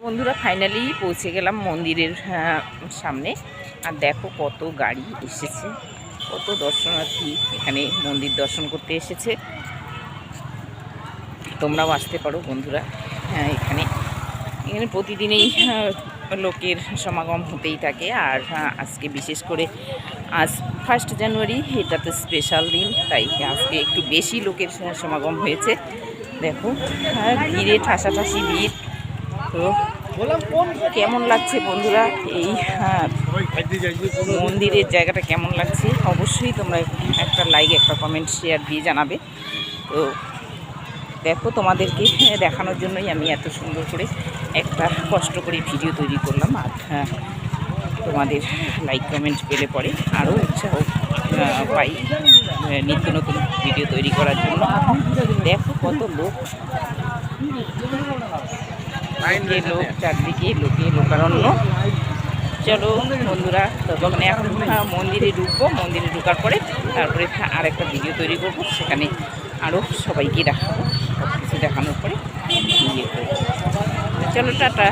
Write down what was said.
বন্ধুরা ফাইনালি পৌঁছে গেলাম মন্দিরের সামনে। আর দেখো কত গাড়ি এসেছে, কত দর্শনার্থী এখানে মন্দির দর্শন করতে এসেছে। তোমরাও আসতে পারো বন্ধুরা। এখানে প্রতিদিনই লোকের সমাগম হতেই থাকে। আর আজকে বিশেষ করে আজ 1 জানুয়ারি, এটা তো স্পেশাল দিন, তাই আজকে একটু বেশি লোকের সমাগম হয়েছে। দেখো ভিড়ে ঠাসাঠাসি ভিড়। তো কেমন লাগছে বন্ধুরা এই মন্দিরের জায়গাটা কেমন লাগছে অবশ্যই তোমরা একটা লাইক একটা কমেন্ট শেয়ার দিয়ে জানাবে। তো দেখো তোমাদেরকে দেখানোর জন্যই আমি এত সুন্দর করে একটা কষ্ট করে ভিডিও তৈরি করলাম। আর তোমাদের লাইক কমেন্ট পেলে পরে আরও উৎসাহ পাই নিত্য নতুন ভিডিও তৈরি করার জন্য। দেখো কত লোক, লোক চারদিকে লোকে লোকারণ্য। চলো বন্ধুরা, ততক্ষণে এখন মন্দিরে ঢুকবো। মন্দিরে ঢোকার পরে তারপরে আরেকটা ভিডিও তৈরি করবো, সেখানে আরও সবাইকে দেখাবো। সব কিছু দেখানোর পরে ইয়ে করবো। চলো টাটা।